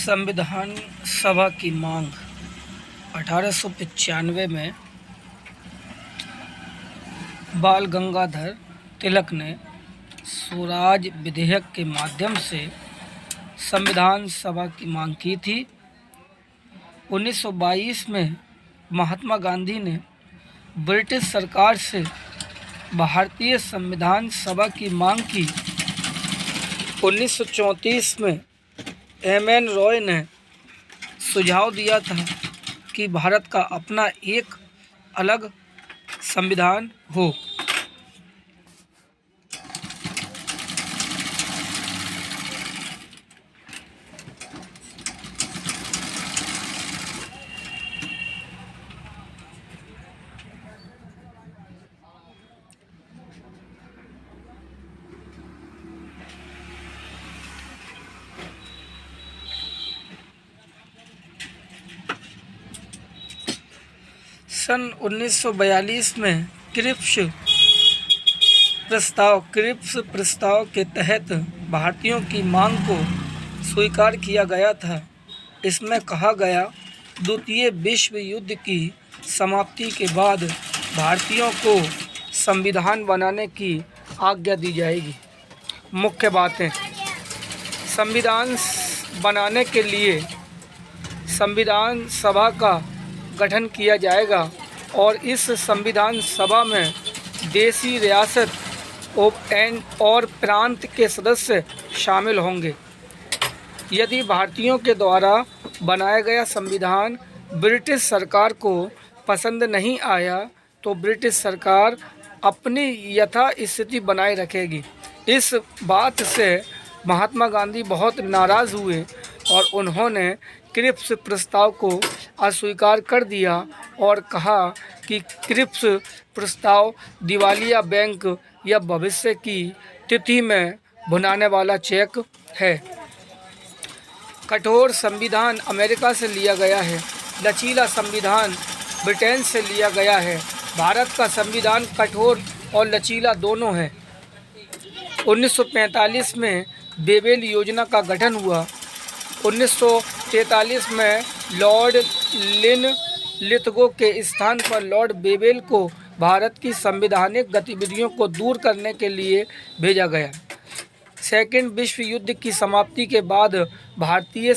संविधान सभा की मांग 1895 में बाल गंगाधर तिलक ने स्वराज विधेयक के माध्यम से संविधान सभा की मांग की थी। 1922 में महात्मा गांधी ने ब्रिटिश सरकार से भारतीय संविधान सभा की मांग की। 1934 में एम.एन. रॉय ने सुझाव दिया था कि भारत का अपना एक अलग संविधान हो। सन 1942 में क्रिप्स प्रस्ताव के तहत भारतीयों की मांग को स्वीकार किया गया था। इसमें कहा गया, द्वितीय विश्व युद्ध की समाप्ति के बाद भारतीयों को संविधान बनाने की आज्ञा दी जाएगी। मुख्य बातें: संविधान बनाने के लिए संविधान सभा का गठन किया जाएगा और इस संविधान सभा में देशी रियासत और प्रांत के सदस्य शामिल होंगे। यदि भारतीयों के द्वारा बनाया गया संविधान ब्रिटिश सरकार को पसंद नहीं आया तो ब्रिटिश सरकार अपनी यथास्थिति बनाए रखेगी। इस बात से महात्मा गांधी बहुत नाराज़ हुए और उन्होंने क्रिप्स प्रस्ताव को अस्वीकार कर दिया और कहा कि क्रिप्स प्रस्ताव दिवालिया बैंक या भविष्य की तिथि में भुनाने वाला चेक है। कठोर संविधान अमेरिका से लिया गया है, लचीला संविधान ब्रिटेन से लिया गया है। भारत का संविधान कठोर और लचीला दोनों है। 1945 में बेबेल योजना का गठन हुआ। 1943 में लॉर्ड लिथगो के स्थान पर लॉर्ड बेबेल को भारत की संवैधानिक गतिविधियों को दूर करने के लिए भेजा गया। सेकेंड विश्व युद्ध की समाप्ति के बाद भारतीयों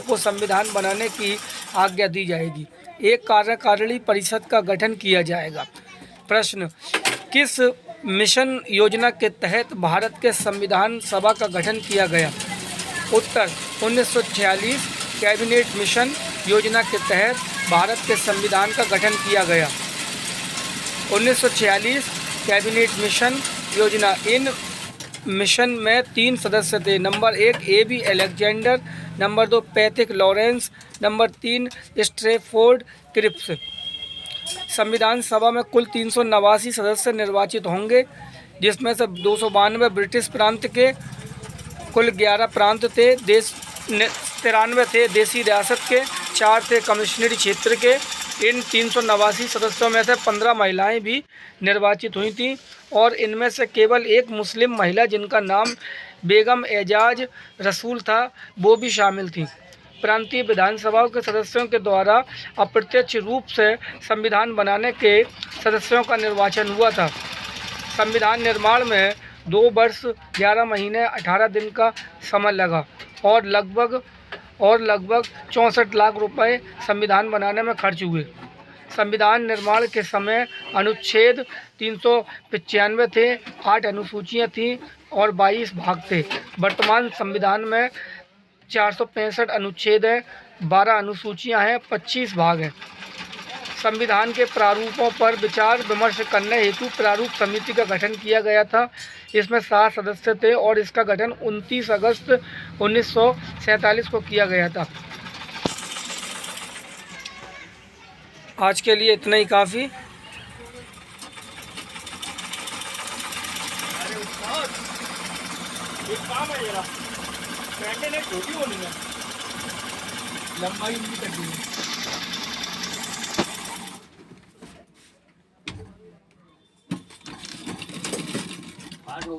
को संविधान बनाने की आज्ञा दी जाएगी। एक कार्यकारिणी परिषद का गठन किया जाएगा। प्रश्न: किस मिशन योजना के तहत भारत के संविधान सभा का गठन किया गया? उत्तर: 1946 कैबिनेट मिशन योजना के तहत भारत के संविधान का गठन किया गया। 1946 कैबिनेट मिशन योजना। इन मिशन में 3 सदस्य थे। Number 1 A.B. Alexander, number 2 Pethick Lawrence, number 3 Stafford Cripps. संविधान सभा में कुल 389 सदस्य निर्वाचित होंगे, जिसमें से 292 ब्रिटिश प्रांत के, कुल 11 प्रांत थे, 93 थे देशी रियासत के, 4 थे कमिश्नरी क्षेत्र के। इन 389 सदस्यों में से 15 महिलाएं भी निर्वाचित हुई थीं और इनमें से केवल एक मुस्लिम महिला, जिनका नाम बेगम एजाज रसूल था, वो भी शामिल थीं। प्रांतीय विधानसभाओं के सदस्यों के द्वारा अप्रत्यक्ष रूप से संविधान बनाने के सदस्यों का निर्वाचन हुआ था। संविधान निर्माण में 2 वर्ष 11 महीने 18 दिन का समय लगा और लगभग 64 लाख रुपए संविधान बनाने में खर्च हुए। संविधान निर्माण के समय अनुच्छेद 395 थे, 8 अनुसूचियां थीं और 22 भाग थे। वर्तमान संविधान में 465 अनुच्छेद हैं, 12 अनुसूचियां हैं, 25 भाग हैं। संविधान के प्रारूपों पर विचार विमर्श करने हेतु प्रारूप समिति का गठन किया गया था। इसमें 7 सदस्य थे और इसका गठन 29 अगस्त 1947 को किया गया था। आज के लिए इतना ही काफ़ी। लंबाई